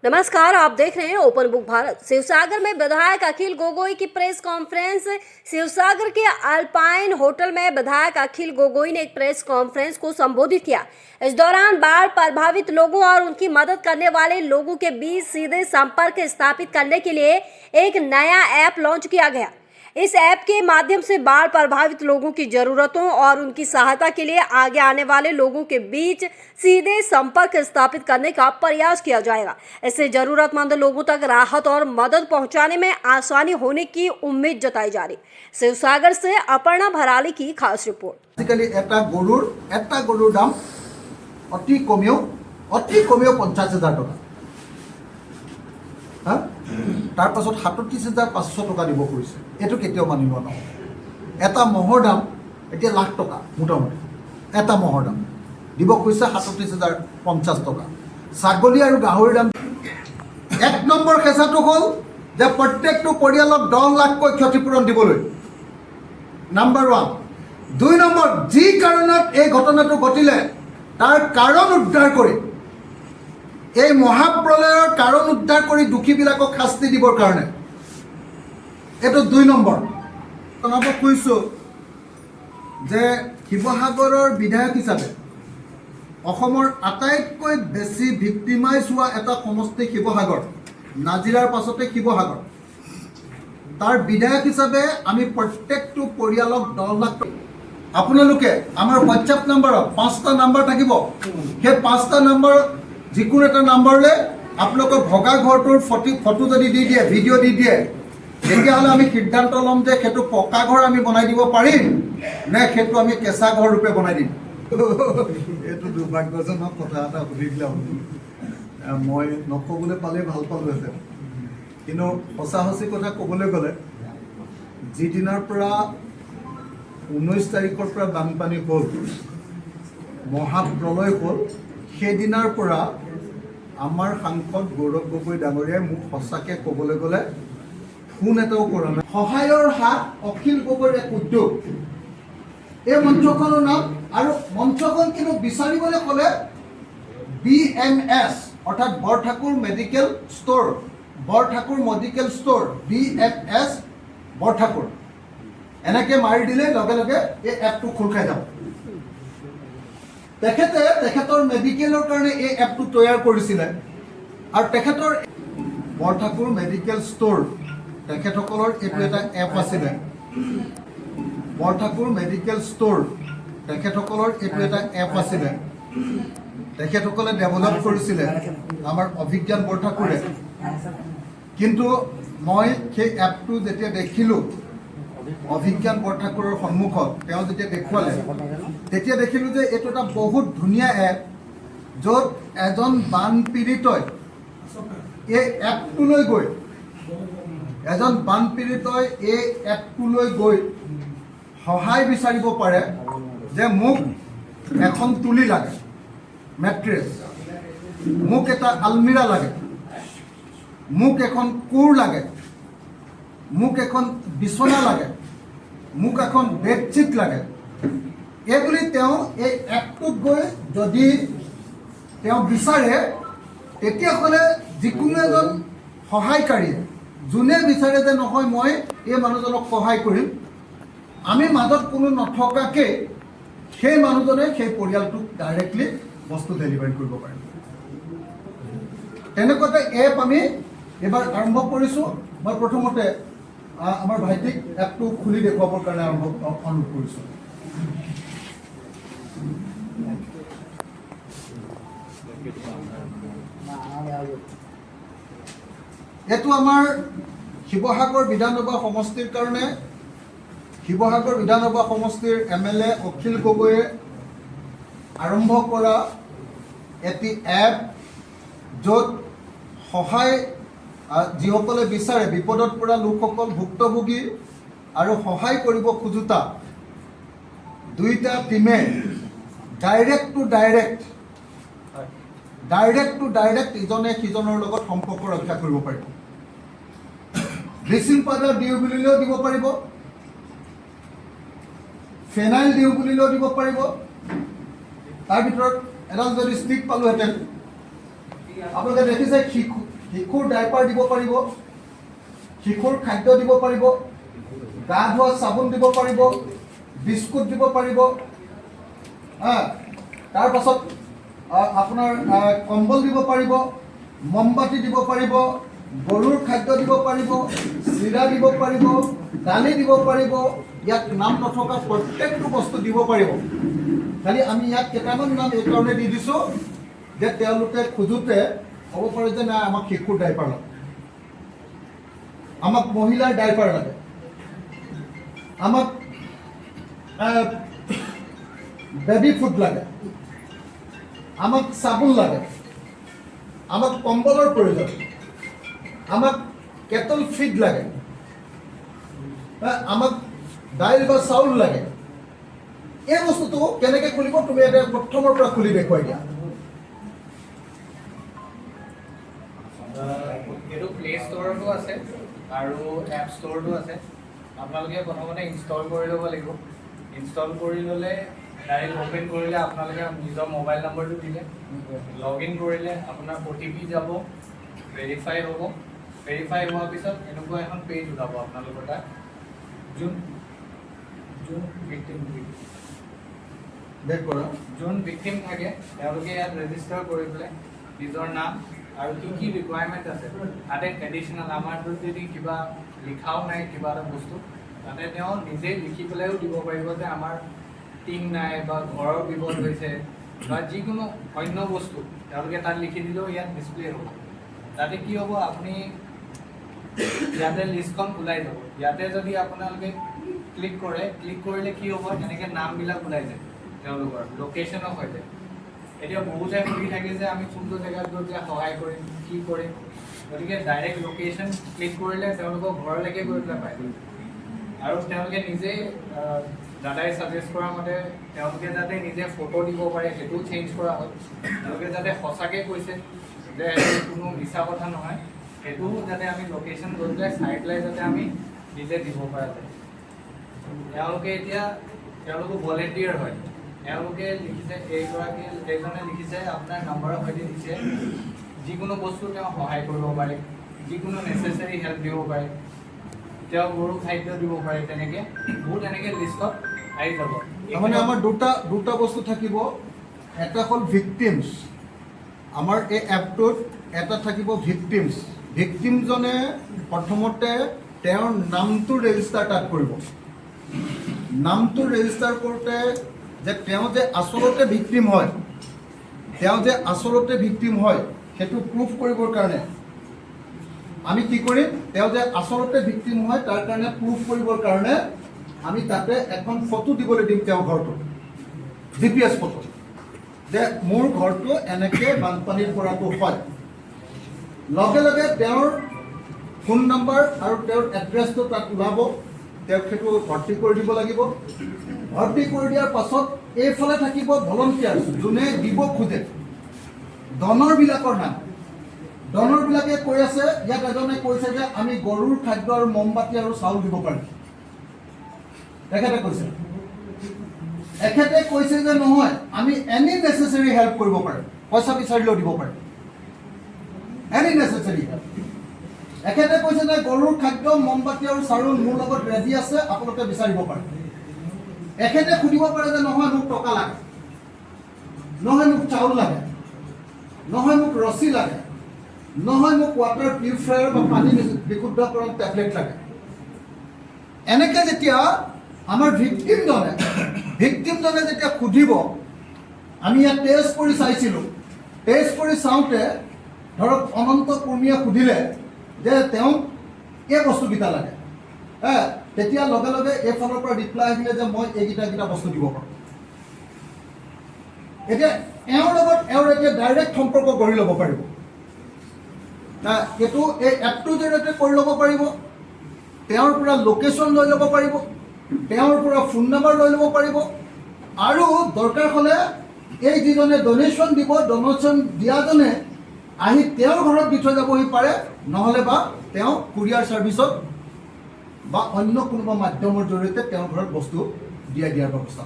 नमस्कार, आप देख रहे हैं ओपन बुक भारत। शिवसागर में विधायक अखिल गोगोई की प्रेस कॉन्फ्रेंस। शिवसागर के अल्पाइन होटल में विधायक अखिल गोगोई ने एक प्रेस कॉन्फ्रेंस को संबोधित किया। इस दौरान बाढ़ प्रभावित लोगों और उनकी मदद करने वाले लोगों के बीच सीधे संपर्क स्थापित करने के लिए एक नया ऐप लॉन्च किया गया। इस ऐप के माध्यम से बाढ़ प्रभावित लोगों की जरूरतों और उनकी सहायता के लिए आगे आने वाले लोगों के बीच सीधे संपर्क स्थापित करने का प्रयास किया जाएगा। इससे जरूरतमंद लोगों तक राहत और मदद पहुंचाने में आसानी होने की उम्मीद जताई जा रही। शिवसागर से अपर्णा भराली की खास रिपोर्ट। आजिकाली এটা গৰুৰ দাম অতি কমেও 50,000 টকা। তাৰ পাছত 37,500 টকা দিব খুজিছে। এইটো কেতিয়াও মানিব নহয়। এটা মহৰ দাম এতিয়া লাখ টকা মোটামুটি। এটা মহৰ দাম দিব খুজিছে 37,050 টকা। ছাগলী আৰু গাহৰিৰ দাম এক নম্বৰ খেঁচাটো হ'ল যে প্ৰত্যেকটো পৰিয়ালক 10 লাখকৈ ক্ষতিপূৰণ দিবলৈ। নাম্বাৰ 1। 2 নম্বৰ, যি কাৰণত এই ঘটনাটো ঘটিলে তাৰ কাৰণ উদ্ধাৰ কৰি এই মহাপ্ৰলয়ৰ কাৰণ উদ্ধাৰ কৰি দুখীবিলাকক শাস্তি দিবৰ কাৰণে এইটো 2 নম্বৰ। জনাব খুজিছোঁ যে শিৱসাগৰৰ বিধায়ক হিচাপে অসমৰ আটাইতকৈ বেছি ভিক্টিমাইজ হোৱা এটা সমষ্টি শিৱসাগৰ, নাজিৰাৰ পাছতে শিৱসাগৰ। তাৰ বিধায়ক হিচাপে আমি প্ৰত্যেকটো পৰিয়ালক 10 লাখ আপোনালোকে আমাৰ হোৱাটছএপ নম্বৰত 5টা নম্বৰ থাকিব। সেই 5টা নম্বৰ যিকোনো এটা নম্বৰলৈ আপোনালোকৰ ভগা ঘৰটোৰ ফটো যদি দি দিয়ে, ভিডিঅ' দি দিয়ে, তেতিয়াহ'লে আমি সিদ্ধান্ত ল'ম যে সেইটো পকা ঘৰ আমি বনাই দিব পাৰিম নে সেইটো আমি কেঁচা ঘৰ ৰূপে বনাই দিম। এইটো দুৰ্ভাগ্যজনক কথা এটা সুধি দিলে। মই নক'বলৈ পালেই ভাল পালোহেঁতেন, কিন্তু সঁচা কথা ক'বলৈ গ'লে যিদিনাৰ পৰা 19 তাৰিখৰ পৰা বানপানী হ'ল, মহাপ্ৰলয় হ'ল, সেইদিনাৰ পৰা আমাৰ সাংসদ গৌৰৱ গগৈ ডাঙৰীয়াই মোক সঁচাকৈ ক'বলৈ গ'লে ফোন এটাও কৰা নাই। সহায়ৰ হাত অখিল গগৈৰ এক উদ্যোগ। এই মঞ্চখনৰ নাম, আৰু মঞ্চখন কিন্তু বিচাৰিবলৈ ক'লে BMS অৰ্থাৎ Borthakur medical store, Borthakur medical store, BMS Borthakur এনেকৈ মাৰি দিলে লগে লগে এই এপটো খোল খাই যাব। তেখেতৰ মেডিকেলৰ কাৰণে এই এপটো তৈয়াৰ কৰিছিলে, আৰু তেখেতৰ বৰঠাকুৰ মেডিকেল ষ্ট'ৰ তেখেতসকলৰ এইটো এটা এপ আছিলে। বৰঠাকুৰ মেডিকেল ষ্ট'ৰ তেখেতসকলৰ এইটো এটা এপ আছিলে। তেখেতসকলে ডেভেলপ কৰিছিলে আমাৰ অভিজ্ঞান বৰঠাকুৰে। কিন্তু মই সেই এপটো যেতিয়া দেখিলোঁ অভিজ্ঞান বৰঠাকুৰৰ সন্মুখত, তেওঁ যেতিয়া দেখুৱালে, তেতিয়া দেখিলোঁ যে এইটো এটা বহুত ধুনীয়া এপ, য'ত এজন বানপীড়িতই এই এপটোলৈ গৈ সহায় বিচাৰিব পাৰে যে মোক এখন তুলি লাগে, মেট্ৰেছ, মোক এটা আলমিৰা লাগে, মোক এখন কোৰ লাগে, মোক এখন বিচনা লাগে, মোক এখন বেডশ্বীট লাগে। এইবুলি তেওঁ এই এপটোত গৈ যদি তেওঁ বিচাৰে, তেতিয়াহ'লে যিকোনো এজন সহায়কাৰীয়ে যোনে বিচাৰে যে নহয় মই এই মানুহজনক সহায় কৰিম, আমি মাজত কোনো নথকাকৈ সেই মানুহজনে সেই পৰিয়ালটোক ডাইৰেক্টলি বস্তু ডেলিভাৰী কৰিব পাৰিম। তেনেকুৱাতে এপ আমি এইবাৰ আৰম্ভ কৰিছোঁ। মই প্ৰথমতে আমাৰ ভাইটিক এপটো খুলি দেখুৱাবৰ কাৰণে অনুৰোধ কৰিছোঁ। এইটো আমাৰ শিৱসাগৰ বিধানসভা সমষ্টিৰ কাৰণে শিৱসাগৰ বিধানসভা সমষ্টিৰ MLA অখিল গগৈয়ে আৰম্ভ কৰা এটি এপ, য'ত সহায় যিসকলে বিচাৰে, বিপদত পৰা লোকসকল, ভুক্তভোগী আৰু সহায় কৰিব খোজোতা দুইটা টিমে ডাইৰেক্ট টু ডাইৰেক্ট ইজনে সিজনৰ লগত সম্পৰ্ক ৰক্ষা কৰিব পাৰিব। ব্লিচিং পাউডাৰ দিওঁ বুলিলেও দিব পাৰিব, ফেনাইল দিওঁ বুলিলেও দিব পাৰিব। তাৰ ভিতৰত এডাল যদি ষ্টিক পালোহেঁতেন আপোনালোকে দেখিছে শিশুৰ ডাইপাৰ দিব পাৰিব, শিশুৰ খাদ্য দিব পাৰিব, গা ধোৱা চাবোন দিব পাৰিব, বিস্কুট দিব পাৰিব, তাৰ পাছত আপোনাৰ কম্বল দিব পাৰিব, মমবাতি দিব পাৰিব, গৰুৰ খাদ্য দিব পাৰিব, চিৰা দিব পাৰিব, দালি দিব পাৰিব, ইয়াত নাম নথকা প্ৰত্যেকটো বস্তু দিব পাৰিব। খালি আমি ইয়াত কেইটামান নাম এই কাৰণে দি দিছোঁ যে তেওঁলোকে খোজোতে হ'ব পাৰে যে নাই আমাক শিশুৰ ডাইপাৰ লাগে, আমাক মহিলাৰ ডাইপাৰ লাগে, আমাক বেবি ফুড লাগে, আমাক চাবোন লাগে, আমাক কম্বলৰ প্ৰয়োজন, আমাক কেটল ফিড লাগে, আমাক দাইল বা চাউল লাগে। এই বস্তুটো কেনেকৈ খুলিব তুমি এতিয়া প্ৰথমৰ পৰা খুলি দেখুৱাই দিয়া। এইটো প্লে ষ্ট'ৰতো আছে আৰু এপ ষ্ট'ৰতো আছে। আপোনালোকে প্ৰথমতে ইনষ্টল কৰি ল'ব লাগিব। ইনষ্টল কৰি ল'লে ডাইৰেক্ট অ'পেন কৰিলে আপোনালোকে নিজৰ মোবাইল নম্বৰটো দিলে লগ ইন কৰিলে আপোনাৰ OTP যাব, ভেৰিফাই হ'ব। ভেৰিফাই হোৱাৰ পিছত এনেকুৱা এখন পেজ ওলাব আপোনালোকৰ তাত, যোন ভিক্টিম থাকে তেওঁলোকে ইয়াত ৰেজিষ্টাৰ কৰি পেলাই নিজৰ নাম আৰু কি ৰিকুৱাৰমেণ্ট আছে তাতে এডিশ্যনেল আমাৰটো যদি কিবা লিখাও নাই কিবা এটা বস্তু তাতে তেওঁ নিজে লিখি পেলাইও দিব পাৰিব যে আমাৰ টিং নাই বা ঘৰৰ বিপদ হৈছে বা যিকোনো অন্য বস্তু তেওঁলোকে তাত লিখি দিলেও ইয়াত ডিছপ্লে হ'ব। তাতে কি হ'ব আপুনি ইয়াতে লিষ্টখন ওলাই যাব। ইয়াতে যদি আপোনালোকে ক্লিক কৰিলে কি হ'ব এনেকৈ নামবিলাক ওলাই যায়, তেওঁলোকৰ লোকেশ্যনো হৈ যায়। এতিয়া বহুতে সুধি থাকে যে আমি কোনটো জেগাত গৈ পেলাই সহায় কৰিম, কি কৰিম, গতিকে ডাইৰেক্ট লোকেশ্যন ক্লিক কৰিলে তেওঁলোকৰ ঘৰলৈকে গৈ পেলাই পায়। আৰু তেওঁলোকে নিজেই দাদাই ছাজেষ্ট কৰা মতে তেওঁলোকে যাতে নিজে ফটো দিব পাৰে সেইটোও চেঞ্জ কৰা হয়। তেওঁলোকে যাতে সঁচাকৈ কৈছে যে এইটো কোনো মিছা কথা নহয়, সেইটোও যাতে আমি লোকেশ্যন গৈ পেলাই চাই পেলাই যাতে আমি নিজে দিব পৰা যায়। তেওঁলোকো ভলেণ্টিয়াৰ হয়। তেওঁলোকে লিখিছে, এইজনে লিখিছে আপোনাৰ নম্বৰৰ সৈতে দিছে যিকোনো বস্তু তেওঁ সহায় কৰিব পাৰে, যিকোনো নেচেচাৰী হেল্প দিব পাৰে, তেওঁ গৰু খাদ্য দিব পাৰে, তেনেকৈ বহুত এনেকৈ লিষ্টত আহি যাব। তাৰমানে আমাৰ দুটা বস্তু থাকিব। এটা হ'ল ভিক্টিমছ, আমাৰ এই এপটোত এটা থাকিব ভিক্টিমছ। ভিক্টিমজনে প্ৰথমতে তেওঁৰ নামটো ৰেজিষ্টাৰ তাত কৰিব। নামটো ৰেজিষ্টাৰ কৰোঁতে যে তেওঁ যে আচলতে ভিক্টিম হয়, সেইটো প্ৰুফ কৰিবৰ কাৰণে আমি কি কৰিম, তেওঁ যে আচলতে ভিক্টিম হয় তাৰ কাৰণে প্ৰুফ কৰিবৰ কাৰণে আমি তাতে এখন ফটো দিবলৈ দিম তেওঁৰ ঘৰটো, GPS ফটো, যে মোৰ ঘৰটো এনেকৈ বানপানীৰ পৰাটো হয়। লগে লগে তেওঁৰ ফোন নম্বৰ আৰু তেওঁৰ এড্ৰেছটো তাত ওলাব। তেওঁক সেইটো ভৰ্তি কৰি দিব লাগিব। ভৰ্তি কৰি দিয়াৰ পাছত এইফালে থাকিব ভলণ্টিয়াৰ, যোনে দিব খোজে, ডনৰবিলাকৰ নাম। ডনৰবিলাকে কৈ আছে, ইয়াত এজনে কৈছে যে আমি গৰুৰ খাদ্য আৰু মমবাতি আৰু চাউল দিব পাৰিম। এখেতে কৈছে যে নহয়, আমি এনি নেচেচাৰী হেল্প কৰিব পাৰিম, পইচা বিচাৰিলেও দিব পাৰিম, এনি নেচেচাৰী হেল্প। এখেতে কৈছে যে গৰুৰ খাদ্য মমবাতি আৰু চাউল মোৰ লগত ৰেডি আছে, আপোনালোকে বিচাৰিব পাৰে। এখেতে সুধিব পাৰে যে নহয় মোক টকা লাগে, নহয় মোক চাউল লাগে, নহয় মোক ৰছী লাগে, নহয় মোক ৱাটাৰ পিউৰিফায়াৰ বা পানী বিশুদ্ধকৰণ টেবলেট লাগে। এনেকৈ যেতিয়া আমাৰ ভিক্টিমজনে যেতিয়া সুধিব, আমি ইয়াত টেষ্ট কৰি চাইছিলোঁ। টেষ্ট কৰি চাওঁতে ধৰক অনন্ত কুৰ্মীয়ে সুধিলে যে তেওঁক এই বস্তুকেইটা লাগে, তেতিয়া লগে লগে এইফালৰ পৰা ৰিপ্লাই আহিলে যে মই এইকেইটা বস্তু দিব পাৰোঁ। এতিয়া এওঁৰ লগত এতিয়া ডাইৰেক্ট সম্পৰ্ক গঢ়ি ল'ব পাৰিব। এইটো এই এপটোৰ জৰিয়তে কৰি ল'ব পাৰিব। তেওঁৰ পৰা লোকেশ্যন লৈ ল'ব পাৰিব, তেওঁৰ পৰা ফোন নম্বৰ লৈ ল'ব পাৰিব, আৰু দৰকাৰ হ'লে এই যিজনে ডনেশ্যন দিব, ডনেশ্যন দিয়াজনে আহি তেওঁৰ ঘৰত দি থৈ যাবহি পাৰে, নহ'লে বা তেওঁ কুৰিয়াৰ ছাৰ্ভিচত বা অন্য কোনোবা মাধ্যমৰ জৰিয়তে তেওঁৰ ঘৰত বস্তু দিয়াৰ ব্যৱস্থা